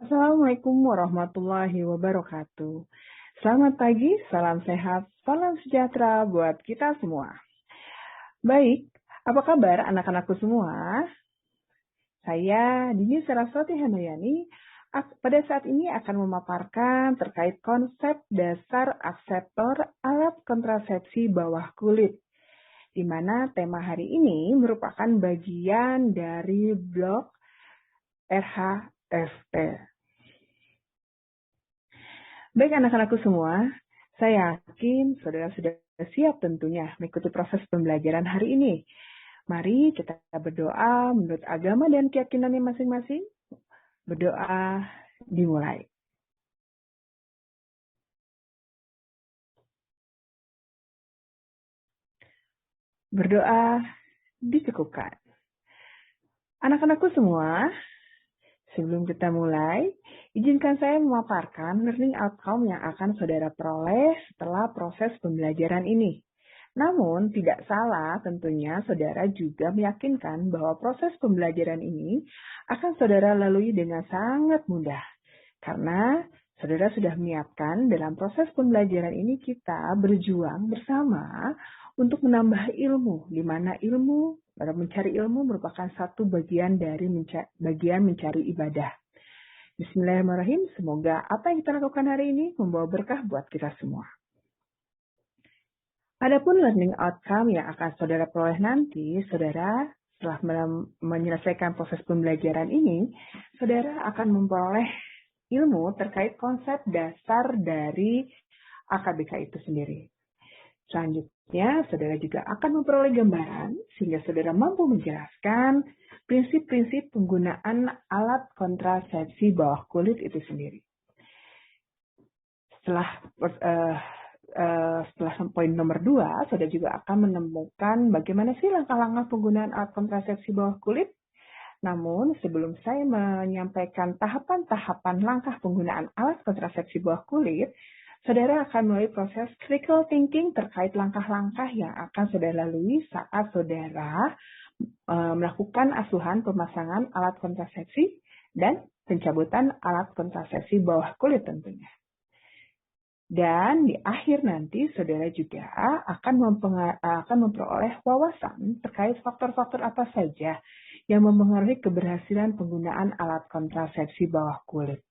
Assalamualaikum warahmatullahi wabarakatuh. Selamat pagi, salam sehat, salam sejahtera buat kita semua. Baik, apa kabar anak-anakku semua? Saya Dini Saraswati Handayani pada saat ini akan memaparkan terkait konsep dasar akseptor alat kontrasepsi bawah kulit, di mana tema hari ini merupakan bagian dari blog RHFP. Baik anak-anakku semua, saya yakin saudara sudah siap tentunya mengikuti proses pembelajaran hari ini. Mari kita berdoa menurut agama dan keyakinannya masing-masing. Berdoa dimulai. Berdoa dicukupkan. Anak-anakku semua, sebelum kita mulai, izinkan saya memaparkan learning outcome yang akan saudara peroleh setelah proses pembelajaran ini. Namun, tidak salah tentunya saudara juga meyakinkan bahwa proses pembelajaran ini akan saudara lalui dengan sangat mudah. Karena saudara sudah menyiapkan dalam proses pembelajaran ini kita berjuang bersama untuk menambah ilmu, di mana ilmu, mencari ilmu merupakan satu bagian dari mencari ibadah. Bismillahirrahmanirrahim, semoga apa yang kita lakukan hari ini membawa berkah buat kita semua. Adapun learning outcome yang akan saudara peroleh nanti, saudara setelah menyelesaikan proses pembelajaran ini, saudara akan memperoleh ilmu terkait konsep dasar dari AKBK itu sendiri. Selanjutnya, saudara juga akan memperoleh gambaran sehingga saudara mampu menjelaskan prinsip-prinsip penggunaan alat kontrasepsi bawah kulit itu sendiri. Setelah poin nomor 2, saudara juga akan menemukan bagaimana sih langkah-langkah penggunaan alat kontrasepsi bawah kulit. Namun, sebelum saya menyampaikan tahapan-tahapan langkah penggunaan alat kontrasepsi bawah kulit, saudara akan melalui proses critical thinking terkait langkah-langkah yang akan saudara lalui saat saudara melakukan asuhan pemasangan alat kontrasepsi dan pencabutan alat kontrasepsi bawah kulit tentunya. Dan di akhir nanti, saudara juga akan memperoleh wawasan terkait faktor-faktor apa saja yang mempengaruhi keberhasilan penggunaan alat kontrasepsi bawah kulit.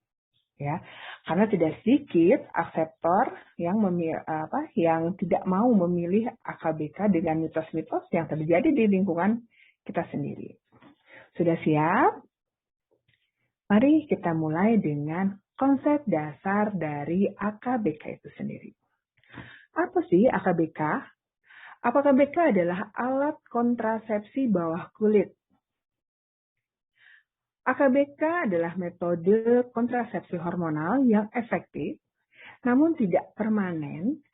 Ya, karena tidak sedikit akseptor yang tidak mau memilih AKBK dengan mitos-mitos yang terjadi di lingkungan kita sendiri. Sudah siap? Mari kita mulai dengan konsep dasar dari AKBK itu sendiri. Apa sih AKBK? AKBK adalah alat kontrasepsi bawah kulit. AKBK adalah metode kontrasepsi hormonal yang efektif, namun tidak permanen.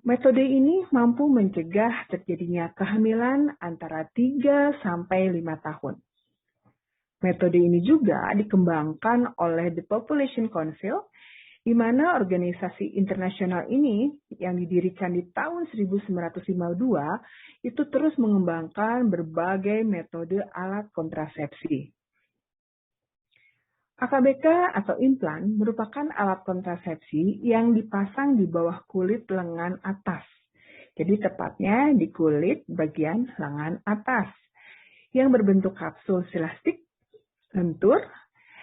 Metode ini mampu mencegah terjadinya kehamilan antara 3 sampai 5 tahun. Metode ini juga dikembangkan oleh The Population Council, di mana organisasi internasional ini yang didirikan di tahun 1952 itu terus mengembangkan berbagai metode alat kontrasepsi. AKBK atau implan merupakan alat kontrasepsi yang dipasang di bawah kulit lengan atas. Jadi tepatnya di kulit bagian lengan atas yang berbentuk kapsul silastik lentur,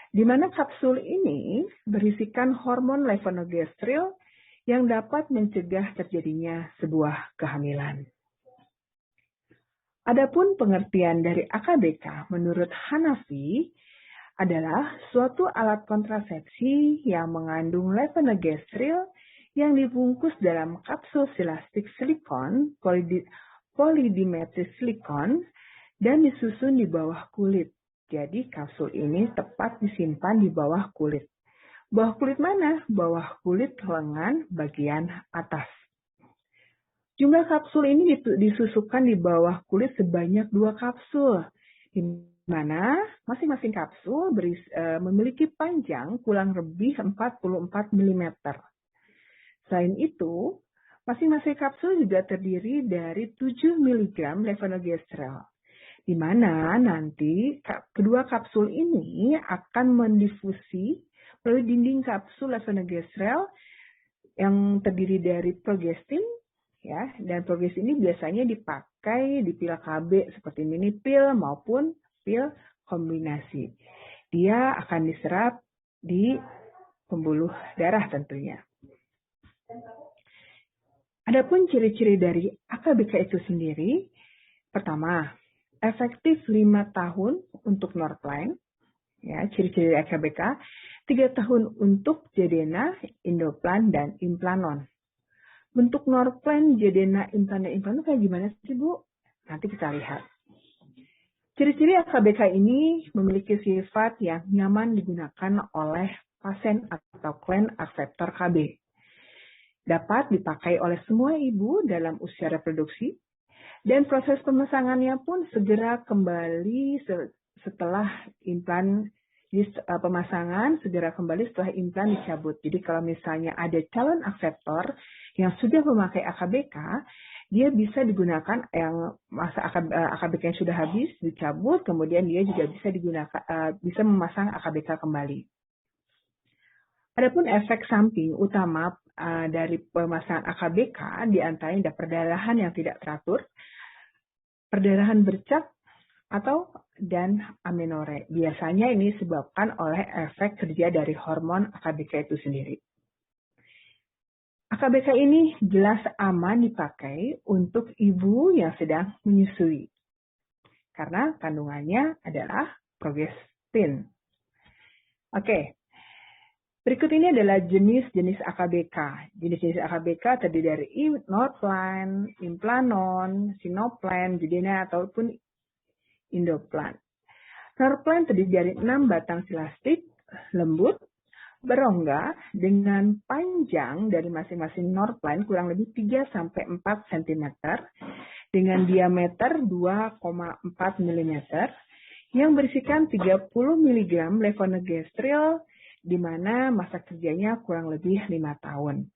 di mana kapsul ini berisikan hormon levonorgestrel yang dapat mencegah terjadinya sebuah kehamilan. Adapun pengertian dari AKBK menurut Hanafi adalah suatu alat kontrasepsi yang mengandung levonorgestrel yang dibungkus dalam kapsul silastik silikon, polidimetris silikon, dan disusun di bawah kulit. Jadi kapsul ini tepat disimpan di bawah kulit. Bawah kulit mana? Bawah kulit lengan bagian atas. Jumlah kapsul ini disusupkan di bawah kulit sebanyak 2 kapsul, di mana masing-masing kapsul memiliki panjang kurang lebih 44 mm. Selain itu, masing-masing kapsul juga terdiri dari 7 mg levonorgestrel, di mana nanti kedua kapsul ini akan mendifusi melalui dinding kapsul levonorgestrel yang terdiri dari progestin, ya, dan progestin ini biasanya dipakai di pil KB seperti mini pil maupun pil kombinasi. Dia akan diserap di pembuluh darah tentunya. Adapun ciri-ciri dari AKBK itu sendiri, pertama, efektif 5 tahun untuk Norplant, ya, ciri-ciri AKBK, 3 tahun untuk Jedena, Indoplan, dan Implanon. Bentuk Norplant, Jedena, Implan, dan Implanon kayak gimana sih, Bu? Nanti kita lihat. Ciri-ciri AKBK ini memiliki sifat yang nyaman digunakan oleh pasien atau klien akseptor KB. Dapat dipakai oleh semua ibu dalam usia reproduksi, dan proses pemasangannya pun segera kembali setelah implan, pemasangan segera kembali setelah implan dicabut. Jadi kalau misalnya ada calon akseptor yang sudah memakai AKBK, dia bisa digunakan yang masa AKBK yang sudah habis dicabut, kemudian dia juga bisa digunakan bisa memasang AKBK kembali. Adapun efek samping utama dari pemasangan AKBK diantaranya ada perdarahan yang tidak teratur, perdarahan bercak, dan amenore. Biasanya ini disebabkan oleh efek kerja dari hormon AKBK itu sendiri. AKBK ini jelas aman dipakai untuk ibu yang sedang menyusui, karena kandungannya adalah progestin. Oke. Berikut ini adalah jenis-jenis AKBK. Jenis-jenis AKBK terdiri dari Norplant, Implanon, Sinoplan, Jedena, ataupun Indoplan. Norplant terdiri dari 6 batang silastik lembut, berongga dengan panjang dari masing-masing Norplant kurang lebih 3-4 cm dengan diameter 2,4 mm yang berisikan 30 mg levonorgestrel di mana masa kerjanya kurang lebih 5 tahun.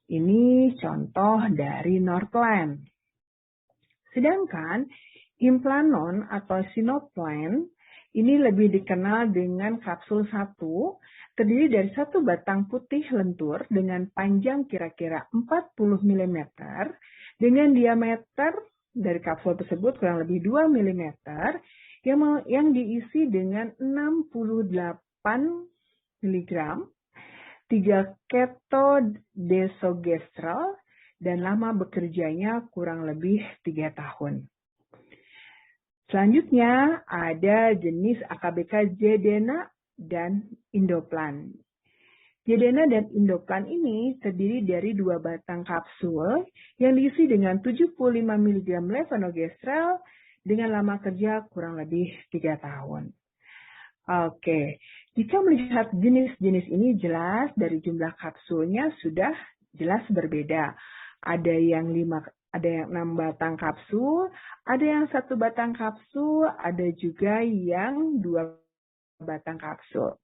Ini contoh dari Norplant. Sedangkan Implanon atau Sinoplan ini lebih dikenal dengan kapsul 1, terdiri dari 1 batang putih lentur dengan panjang kira-kira 40 mm dengan diameter dari kapsul tersebut kurang lebih 2 mm yang diisi dengan 68 mg, 3 ketodesogestrel, dan lama bekerjanya kurang lebih 3 tahun. Selanjutnya ada jenis AKBK Jedena dan Indoplan. Jedena dan Indoplan ini terdiri dari 2 batang kapsul yang diisi dengan 75 mg levonorgestrel dengan lama kerja kurang lebih 3 tahun. Oke, jika melihat jenis-jenis ini jelas dari jumlah kapsulnya sudah jelas berbeda. Ada yang 6 batang kapsul, ada yang 1 batang kapsul, ada juga yang 2 batang kapsul.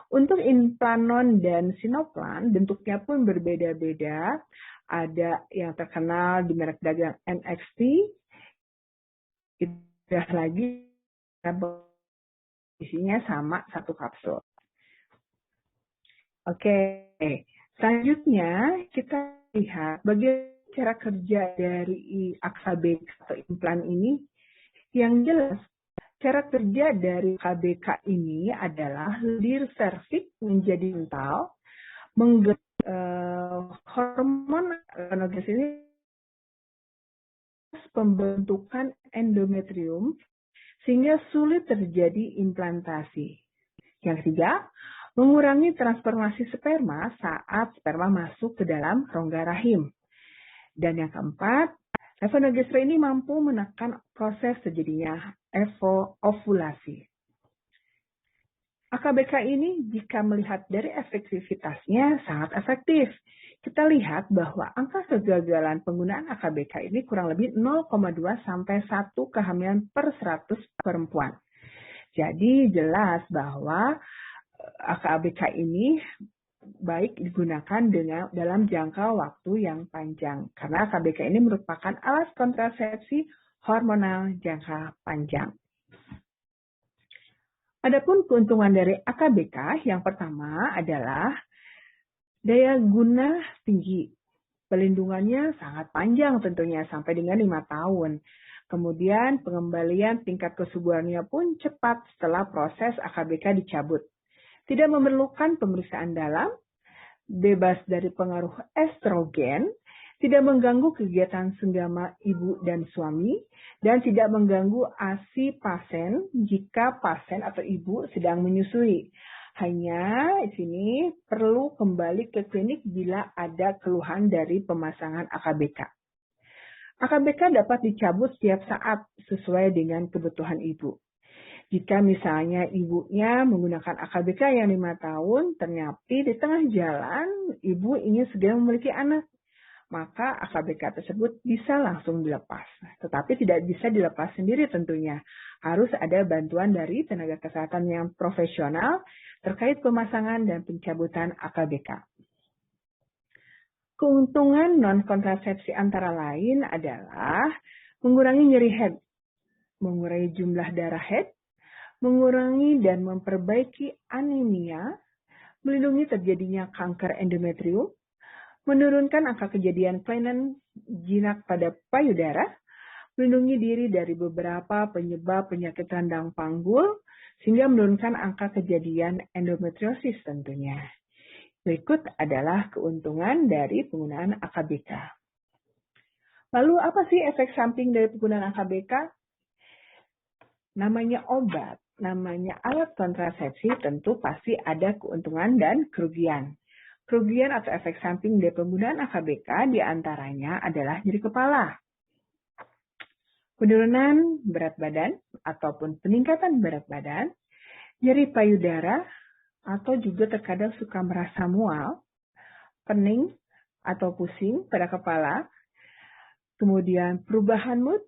Untuk Implanon dan Sinoplan, bentuknya pun berbeda-beda. Ada yang terkenal di merek dagang NXT, tidak lagi isinya sama 1 kapsul. Oke, selanjutnya kita lihat bagaimana cara kerja dari AKBK atau implan ini. Yang jelas, cara kerja dari AKBK ini adalah lendir serviks menjadi kental, menggerak hormon levonorgestrel ini pembentukan endometrium sehingga sulit terjadi implantasi. Yang ketiga, mengurangi transformasi sperma saat sperma masuk ke dalam rongga rahim. Dan yang keempat, levonorgestrel ini mampu menekan proses terjadinya ovulasi. AKBK ini jika melihat dari efektivitasnya sangat efektif. Kita lihat bahwa angka kegagalan penggunaan AKBK ini kurang lebih 0,2 sampai 1 kehamilan per 100 perempuan. Jadi jelas bahwa AKBK ini baik digunakan dalam jangka waktu yang panjang. Karena AKBK ini merupakan alat kontrasepsi hormonal jangka panjang. Adapun keuntungan dari AKBK yang pertama adalah daya guna tinggi. Pelindungannya sangat panjang tentunya, sampai dengan 5 tahun. Kemudian pengembalian tingkat kesuburannya pun cepat setelah proses AKBK dicabut. Tidak memerlukan pemeriksaan dalam, bebas dari pengaruh estrogen, tidak mengganggu kegiatan senggama ibu dan suami, dan tidak mengganggu ASI pasien jika pasien atau ibu sedang menyusui. Hanya di sini perlu kembali ke klinik bila ada keluhan dari pemasangan AKBK. AKBK dapat dicabut setiap saat sesuai dengan kebutuhan ibu. Jika misalnya ibunya menggunakan AKBK yang 5 tahun, ternyata di tengah jalan ibu ingin segera memiliki anak, maka AKBK tersebut bisa langsung dilepas. Tetapi tidak bisa dilepas sendiri tentunya. Harus ada bantuan dari tenaga kesehatan yang profesional terkait pemasangan dan pencabutan AKBK. Keuntungan non-kontrasepsi antara lain adalah mengurangi nyeri head, mengurangi jumlah darah head, mengurangi dan memperbaiki anemia, melindungi terjadinya kanker endometrium, menurunkan angka kejadian kelainan jinak pada payudara, melindungi diri dari beberapa penyebab penyakit randang panggul, sehingga menurunkan angka kejadian endometriosis tentunya. Berikut adalah keuntungan dari penggunaan AKBK. Lalu apa sih efek samping dari penggunaan AKBK? Namanya obat, namanya alat kontrasepsi, tentu pasti ada keuntungan dan kerugian. Kerugian atau efek samping dari penggunaan AKBK diantaranya adalah nyeri kepala, penurunan berat badan ataupun peningkatan berat badan, nyeri payudara, atau juga terkadang suka merasa mual, pening, atau pusing pada kepala, kemudian perubahan mood,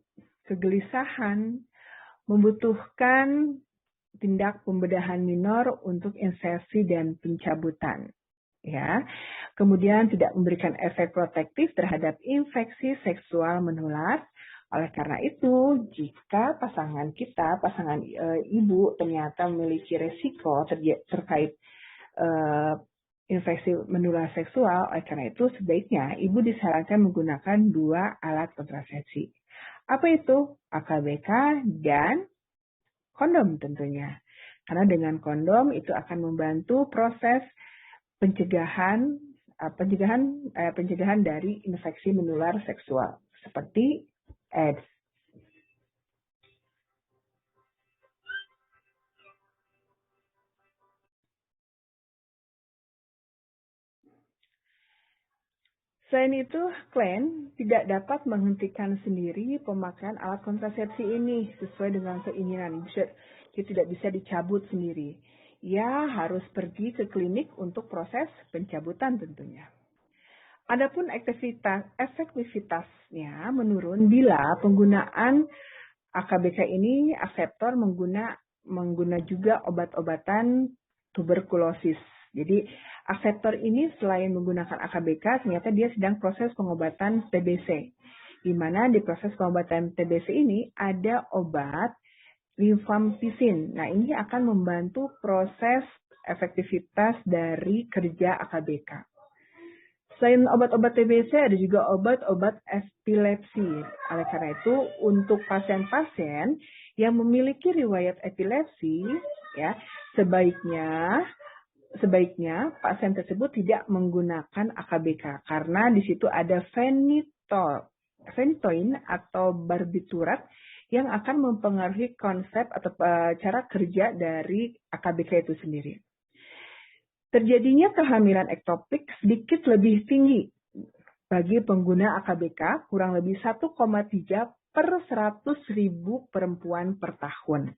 kegelisahan, membutuhkan tindak pembedahan minor untuk insersi dan pencabutan. Ya, kemudian tidak memberikan efek protektif terhadap infeksi seksual menular. Oleh karena itu, jika pasangan ibu ternyata memiliki resiko terkait infeksi menular seksual, oleh karena itu sebaiknya ibu disarankan menggunakan 2 alat kontrasepsi. Apa itu? AKBK dan kondom tentunya. Karena dengan kondom itu akan membantu proses pencegahan dari infeksi menular seksual seperti AIDS. Selain itu, klien tidak dapat menghentikan sendiri pemakaian alat kontrasepsi ini sesuai dengan keinginan. Dia tidak bisa dicabut sendiri. Ia harus pergi ke klinik untuk proses pencabutan tentunya. Adapun efektivitasnya menurun bila penggunaan AKBK ini aseptor mengguna juga obat-obatan tuberkulosis. Jadi aseptor ini selain menggunakan AKBK, ternyata dia sedang proses pengobatan TBC. Di mana di proses pengobatan TBC ini ada obat rifampicin. Nah, ini akan membantu proses efektivitas dari kerja AKBK. Selain obat-obat TBC, ada juga obat-obat epilepsi. Oleh karena itu, untuk pasien-pasien yang memiliki riwayat epilepsi, ya, sebaiknya pasien tersebut tidak menggunakan AKBK karena di situ ada phenytoin atau barbiturat yang akan mempengaruhi konsep atau cara kerja dari AKBK itu sendiri. Terjadinya kehamilan ektopik sedikit lebih tinggi bagi pengguna AKBK, kurang lebih 1,3 per 100.000 perempuan per tahun.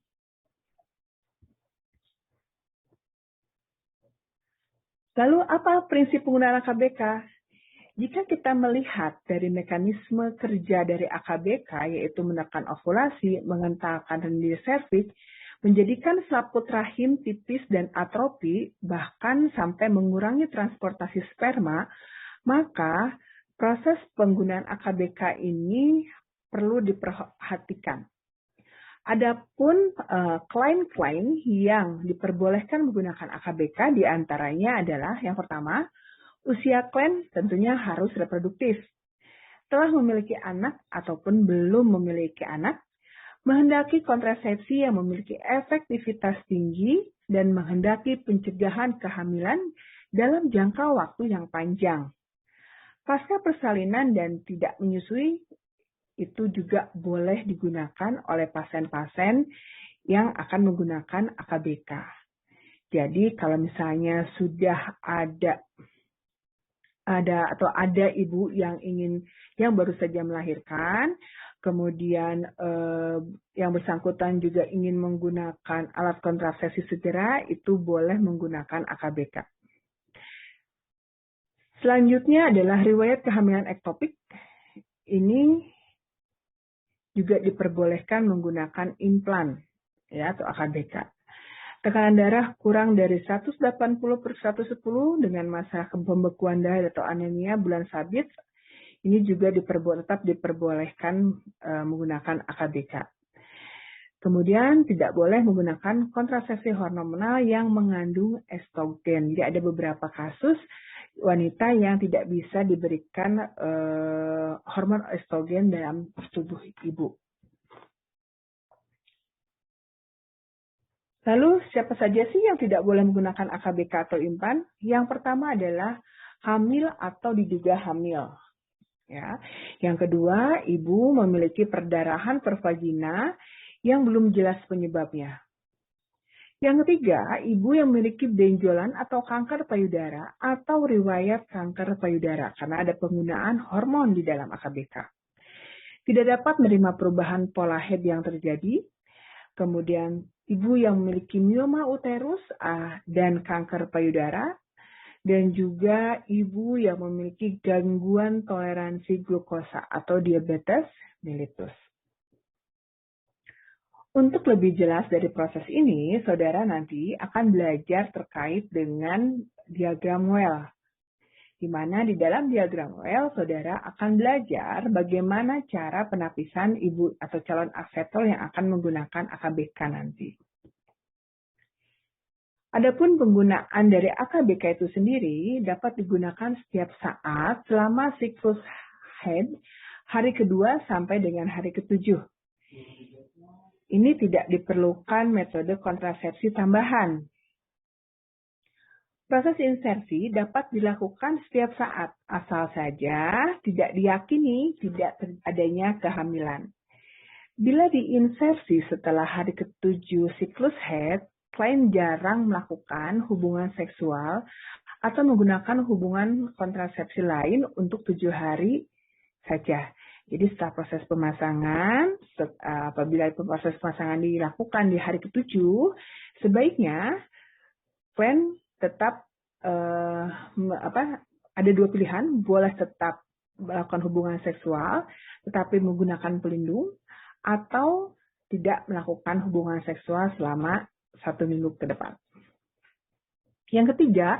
Lalu apa prinsip penggunaan AKBK? Jika kita melihat dari mekanisme kerja dari AKBK, yaitu menekan ovulasi, mengentalkan rendi serviks, menjadikan selaput rahim tipis dan atrofi, bahkan sampai mengurangi transportasi sperma, maka proses penggunaan AKBK ini perlu diperhatikan. Adapun klaim-klaim yang diperbolehkan menggunakan AKBK diantaranya adalah yang pertama, usia klaim tentunya harus reproduktif. Telah memiliki anak ataupun belum memiliki anak, menghendaki kontrasepsi yang memiliki efektivitas tinggi, dan menghendaki pencegahan kehamilan dalam jangka waktu yang panjang. Pasca persalinan dan tidak menyusui itu juga boleh digunakan oleh pasien-pasien yang akan menggunakan AKBK. Jadi kalau misalnya sudah ada ibu yang baru saja melahirkan, kemudian yang bersangkutan juga ingin menggunakan alat kontrasepsi segera, itu boleh menggunakan AKBK. Selanjutnya adalah riwayat kehamilan ektopik. Ini juga diperbolehkan menggunakan implan ya, atau AKBK. Tekanan darah kurang dari 180/110 dengan masalah pembekuan darah atau anemia bulan sabit, ini juga tetap diperbolehkan menggunakan AKBK. Kemudian tidak boleh menggunakan kontrasepsi hormonal yang mengandung estrogen. Jadi ada beberapa kasus wanita yang tidak bisa diberikan hormon estrogen dalam tubuh ibu. Lalu siapa saja sih yang tidak boleh menggunakan AKBK atau implan? Yang pertama adalah hamil atau diduga hamil. Ya. Yang kedua, ibu memiliki perdarahan pervagina yang belum jelas penyebabnya. Yang ketiga, ibu yang memiliki benjolan atau kanker payudara atau riwayat kanker payudara karena ada penggunaan hormon di dalam AKBK. Tidak dapat menerima perubahan pola head yang terjadi. Kemudian ibu yang memiliki mioma uterus dan kanker payudara, dan juga ibu yang memiliki gangguan toleransi glukosa atau diabetes mellitus. Untuk lebih jelas dari proses ini, saudara nanti akan belajar terkait dengan diagram Well. Di mana di dalam diagram Well, saudara akan belajar bagaimana cara penapisan ibu atau calon aksetor yang akan menggunakan AKBK nanti. Adapun penggunaan dari AKBK itu sendiri dapat digunakan setiap saat selama siklus haid hari kedua sampai dengan hari ketujuh. Ini tidak diperlukan metode kontrasepsi tambahan. Proses insersi dapat dilakukan setiap saat, asal saja tidak diyakini tidak adanya kehamilan. Bila diinsersi setelah hari ketujuh siklus haid, klien jarang melakukan hubungan seksual atau menggunakan hubungan kontrasepsi lain untuk 7 hari saja. Jadi setelah proses pemasangan, apabila proses pemasangan dilakukan di hari ke-7, sebaiknya klien tetap ada dua pilihan, boleh tetap melakukan hubungan seksual tetapi menggunakan pelindung, atau tidak melakukan hubungan seksual selama 1 minggu ke depan. Yang ketiga,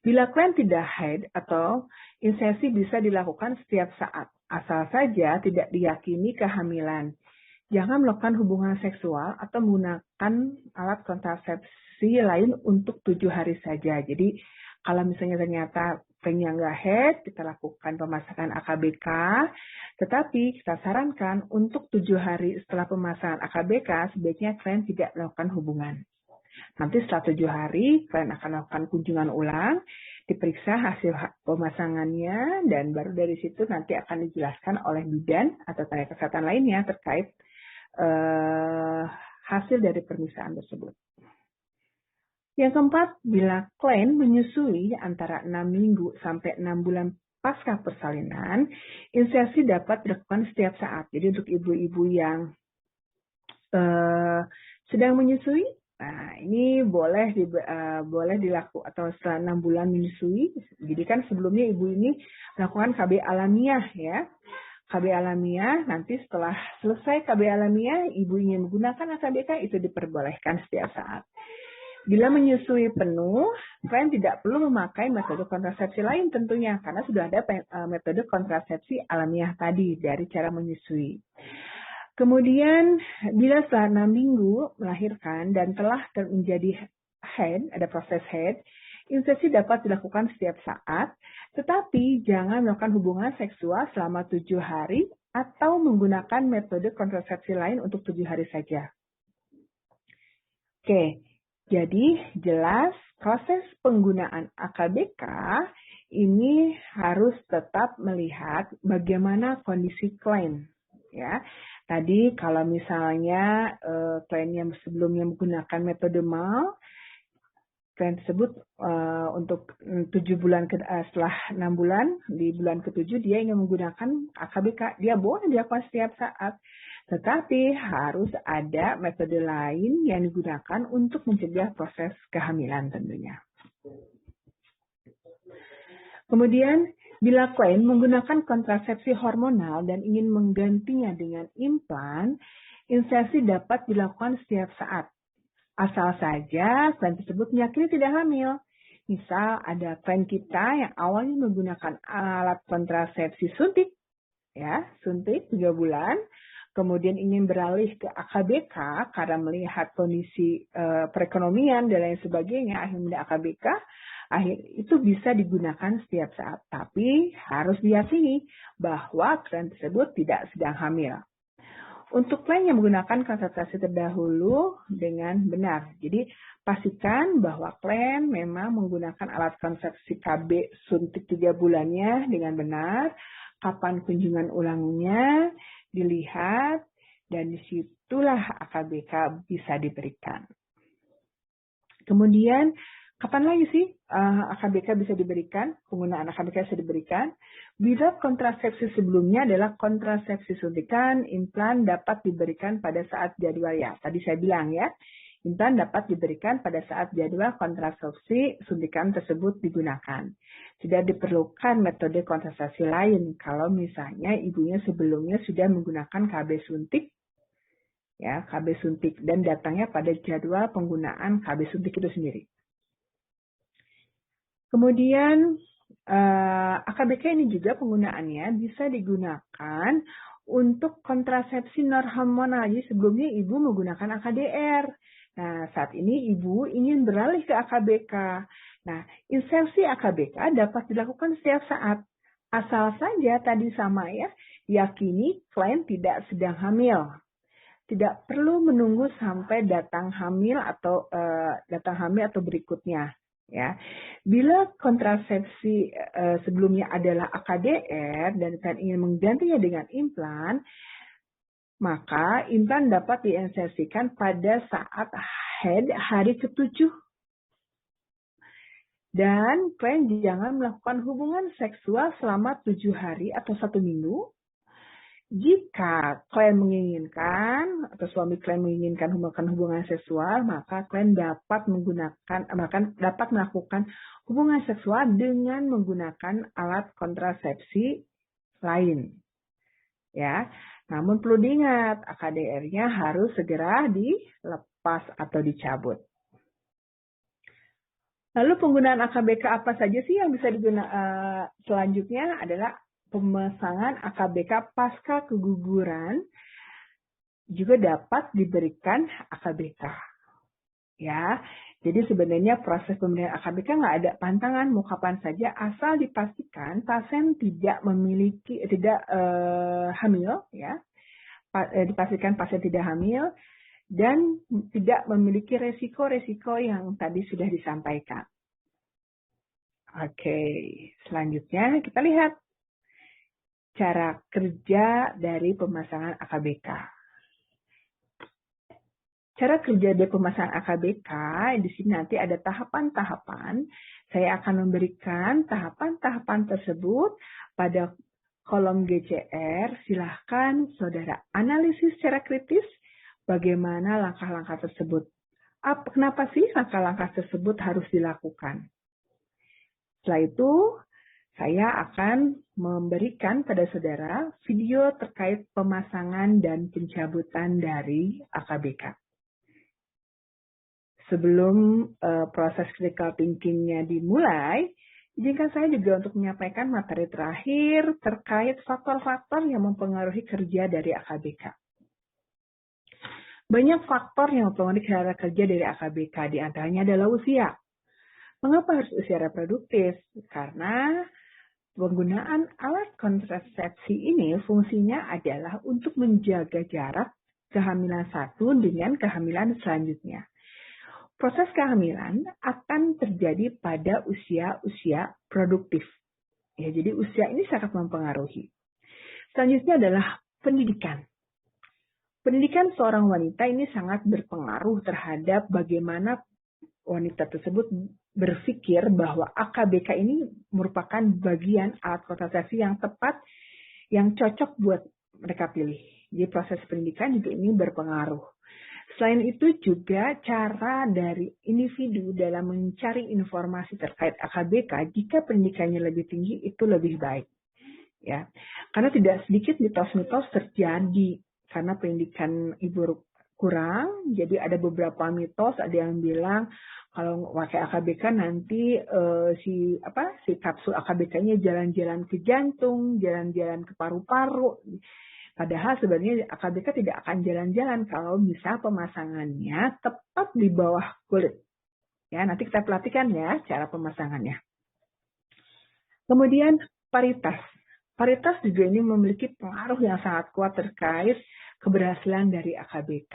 bila klien tidak haid atau insersi bisa dilakukan setiap saat, asal saja tidak diyakini kehamilan. Jangan melakukan hubungan seksual atau menggunakan alat kontrasepsi lain untuk 7 hari saja. Jadi kalau misalnya ternyata kliennya nggak haid, kita lakukan pemasangan AKBK, tetapi kita sarankan untuk 7 hari setelah pemasangan AKBK, sebaiknya klien tidak melakukan hubungan. Nanti setelah 7 hari, klien akan melakukan kunjungan ulang, diperiksa hasil pemasangannya, dan baru dari situ nanti akan dijelaskan oleh bidan atau tenaga kesehatan lainnya terkait hasil dari pemeriksaan tersebut. Yang keempat, bila klien menyusui antara 6 minggu sampai 6 bulan pasca persalinan, insersi dapat dilakukan setiap saat. Jadi untuk ibu-ibu yang sedang menyusui, nah ini boleh dilakukan atau setelah 6 bulan menyusui. Jadi kan sebelumnya ibu ini melakukan KB alamiah ya. KB alamiah, nanti setelah selesai KB alamiah, ibu ingin menggunakan AKBK, itu diperbolehkan setiap saat. Bila menyusui penuh, klien tidak perlu memakai metode kontrasepsi lain tentunya, karena sudah ada metode kontrasepsi alamiah tadi dari cara menyusui. Kemudian, bila setelah 6 minggu melahirkan dan telah menjadi head, ada proses head, insesi dapat dilakukan setiap saat, tetapi jangan melakukan hubungan seksual selama 7 hari atau menggunakan metode kontrasepsi lain untuk 7 hari saja. Oke, jadi jelas proses penggunaan AKBK ini harus tetap melihat bagaimana kondisi klien. Ya, tadi kalau misalnya klien yang sebelumnya menggunakan metode MAL, klien tersebut untuk 7 bulan setelah 6 bulan, di bulan ke-7 dia ingin menggunakan AKBK, dia boleh dilakukan setiap saat. Tetapi harus ada metode lain yang digunakan untuk mencegah proses kehamilan tentunya. Kemudian, bila klien menggunakan kontrasepsi hormonal dan ingin menggantinya dengan implan, insesi dapat dilakukan setiap saat. Asal saja klien tersebut meyakini tidak hamil. Misal ada klien kita yang awalnya menggunakan alat kontrasepsi suntik, ya, suntik 3 bulan, kemudian ingin beralih ke AKBK karena melihat kondisi perekonomian dan lain sebagainya, akhirnya AKBK, itu bisa digunakan setiap saat. Tapi harus diyakini bahwa klien tersebut tidak sedang hamil. Untuk klien yang menggunakan konsultasi terdahulu dengan benar. Jadi pastikan bahwa klien memang menggunakan alat kontrasepsi KB suntik 3 bulannya dengan benar, kapan kunjungan ulangnya, dilihat, dan disitulah AKBK bisa diberikan. Kemudian, kapan lagi sih AKBK bisa diberikan? Penggunaan AKBK bisa diberikan. Bila kontrasepsi sebelumnya adalah kontrasepsi suntikan, implan dapat diberikan pada saat jadwal ya. Tadi saya bilang ya, implan dapat diberikan pada saat jadwal kontrasepsi suntikan tersebut digunakan. Tidak diperlukan metode kontrasepsi lain kalau misalnya ibunya sebelumnya sudah menggunakan KB suntik, ya KB suntik dan datangnya pada jadwal penggunaan KB suntik itu sendiri. Kemudian AKBK ini juga penggunaannya bisa digunakan untuk kontrasepsi non-hormonal. Jadi sebelumnya ibu menggunakan AKDR. Nah, saat ini ibu ingin beralih ke AKBK. Nah, insersi AKBK dapat dilakukan setiap saat. Asal saja tadi sama ya, yakini klien tidak sedang hamil. Tidak perlu menunggu sampai datang hamil atau berikutnya. Ya, bila kontrasepsi sebelumnya adalah AKDR dan kalian ingin menggantinya dengan implan, maka implan dapat diinsersikan pada saat head hari ke-7. Dan klien jangan melakukan hubungan seksual selama 7 hari atau 1 minggu. Jika klien menginginkan atau suami klien menginginkan hubungan seksual, maka klien dapat melakukan hubungan seksual dengan menggunakan alat kontrasepsi lain. Ya, namun perlu diingat AKDR-nya harus segera dilepas atau dicabut. Lalu penggunaan AKBK apa saja sih yang bisa digunakan? Selanjutnya adalah pemasangan AKBK pasca keguguran juga dapat diberikan AKBK. Ya, jadi sebenarnya proses pemberian AKBK nggak ada pantangan, mau kapan saja asal dipastikan pasien tidak hamil, ya, dipastikan pasien tidak hamil dan tidak memiliki resiko-resiko yang tadi sudah disampaikan. Oke, selanjutnya kita lihat cara kerja dari pemasangan AKBK. Cara kerja dari pemasangan AKBK, di sini nanti ada tahapan-tahapan. Saya akan memberikan tahapan-tahapan tersebut pada kolom GCR. Silahkan saudara analisis secara kritis bagaimana langkah-langkah tersebut. Kenapa sih langkah-langkah tersebut harus dilakukan? Setelah itu, saya akan memberikan pada saudara video terkait pemasangan dan pencabutan dari AKBK. Sebelum proses critical thinking-nya dimulai, izinkan saya juga untuk menyampaikan materi terakhir terkait faktor-faktor yang mempengaruhi kerja dari AKBK. Banyak faktor yang mempengaruhi cara kerja dari AKBK, di antaranya adalah usia. Mengapa harus usia reproduktif? Karena penggunaan alat kontrasepsi ini fungsinya adalah untuk menjaga jarak kehamilan satu dengan kehamilan selanjutnya. Proses kehamilan akan terjadi pada usia-usia produktif. Ya, jadi usia ini sangat mempengaruhi. Selanjutnya adalah pendidikan. Pendidikan seorang wanita ini sangat berpengaruh terhadap bagaimana wanita tersebut berpikir bahwa AKBK ini merupakan bagian alat kontrasepsi yang tepat, yang cocok buat mereka pilih. Jadi proses pendidikan juga ini berpengaruh. Selain itu juga cara dari individu dalam mencari informasi terkait AKBK, jika pendidikannya lebih tinggi itu lebih baik. Ya, karena tidak sedikit mitos-mitos terjadi karena pendidikan ibu kurang, jadi ada beberapa mitos, ada yang bilang kalau pakai AKBK nanti si kapsul AKBK-nya jalan-jalan ke jantung, jalan-jalan ke paru-paru. Padahal sebenarnya AKBK tidak akan jalan-jalan kalau bisa pemasangannya tepat di bawah kulit. Ya, nanti kita perhatikan ya cara pemasangannya. Kemudian paritas. Paritas juga ini memiliki pengaruh yang sangat kuat terkait keberhasilan dari AKBK.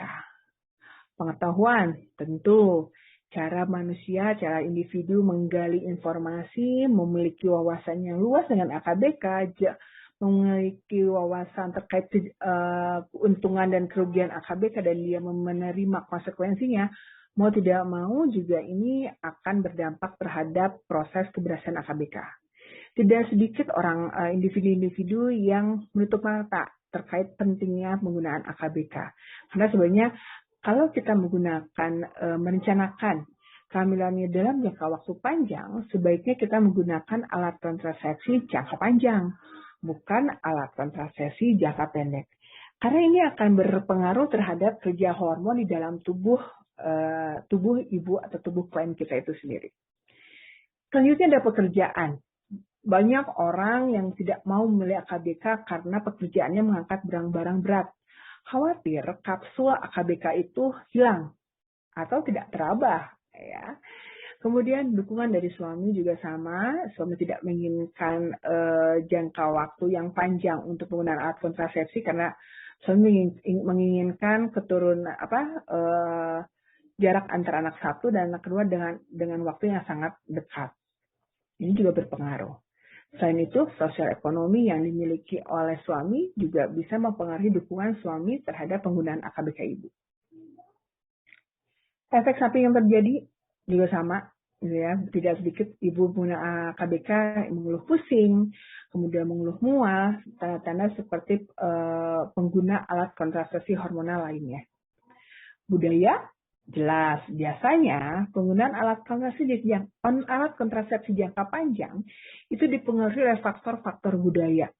Pengetahuan, tentu cara manusia, cara individu menggali informasi, memiliki wawasan yang luas dengan AKBK, memiliki wawasan terkait keuntungan dan kerugian AKBK dan dia menerima konsekuensinya, mau tidak mau juga ini akan berdampak terhadap proses keberhasilan AKBK. Tidak sedikit orang individu-individu yang menutup mata terkait pentingnya penggunaan AKBK. Karena sebenarnya kalau kita menggunakan, merencanakan kehamilannya dalam jangka waktu panjang, sebaiknya kita menggunakan alat kontrasepsi jangka panjang, bukan alat kontrasepsi jangka pendek. Karena ini akan berpengaruh terhadap kerja hormon di dalam tubuh ibu atau tubuh klien kita itu sendiri. Selanjutnya ada pekerjaan. Banyak orang yang tidak mau memilih AKBK karena pekerjaannya mengangkat barang-barang berat. Khawatir kapsul AKBK itu hilang atau tidak terabah. Ya. Kemudian dukungan dari suami juga sama. Suami tidak menginginkan jangka waktu yang panjang untuk penggunaan alat kontrasepsi karena suami menginginkan jarak antara anak satu dan anak kedua dengan waktu yang sangat dekat. Ini juga berpengaruh. Selain itu, sosial ekonomi yang dimiliki oleh suami juga bisa mempengaruhi dukungan suami terhadap penggunaan AKBK ibu. Efek samping yang terjadi juga sama, ya. Tidak sedikit ibu menggunakan AKBK mengeluh pusing, kemudian mengeluh mual, tanda-tanda seperti pengguna alat kontrasepsi hormonal lainnya. Budaya jelas, biasanya penggunaan alat kontrasepsi jangka panjang itu dipengaruhi oleh faktor-faktor budaya.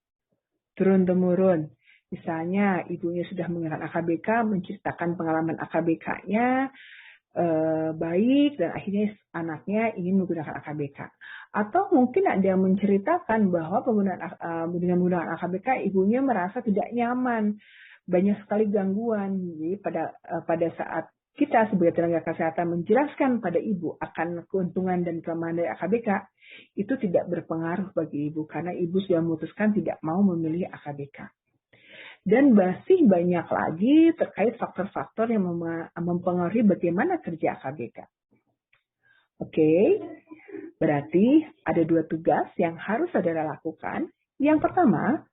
Turun-temurun, misalnya ibunya sudah menggunakan AKBK, menceritakan pengalaman AKBK-nya baik, dan akhirnya anaknya ingin menggunakan AKBK. Atau mungkin ada yang menceritakan bahwa dengan menggunakan AKBK, ibunya merasa tidak nyaman, banyak sekali gangguan. Jadi pada saat kita sebagai tenaga kesehatan menjelaskan pada ibu akan keuntungan dan kelemahan dari AKBK, itu tidak berpengaruh bagi ibu karena ibu sudah memutuskan tidak mau memilih AKBK. Dan masih banyak lagi terkait faktor-faktor yang mempengaruhi bagaimana kerja AKBK. Oke, berarti ada 2 tugas yang harus saudara lakukan. Yang pertama,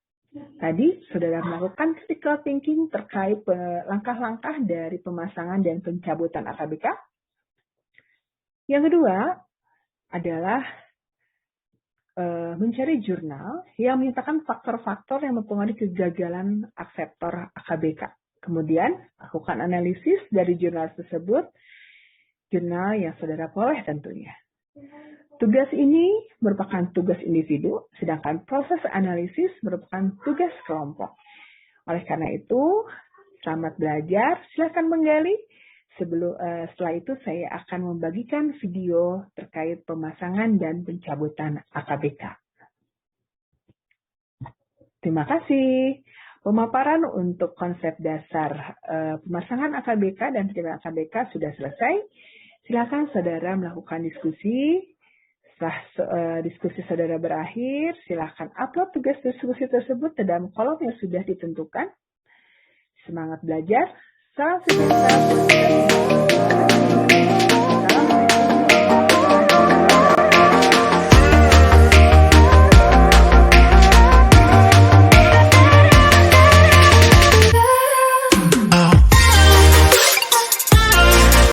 tadi saudara melakukan critical thinking terkait langkah-langkah dari pemasangan dan pencabutan AKBK. Yang kedua adalah mencari jurnal yang menyatakan faktor-faktor yang mempengaruhi kegagalan akseptor AKBK. Kemudian lakukan analisis dari jurnal tersebut, jurnal yang saudara peroleh tentunya. Tugas ini merupakan tugas individu, sedangkan proses analisis merupakan tugas kelompok. Oleh karena itu, selamat belajar, silakan menggali. Setelah itu saya akan membagikan video terkait pemasangan dan pencabutan AKBK. Terima kasih. Pemaparan untuk konsep dasar pemasangan AKBK dan penilaian AKBK sudah selesai. Silakan saudara melakukan diskusi. Setelah diskusi saudara berakhir, silakan upload tugas diskusi tersebut ke dalam kolom yang sudah ditentukan. Semangat belajar, salam sejahtera buat kita semua.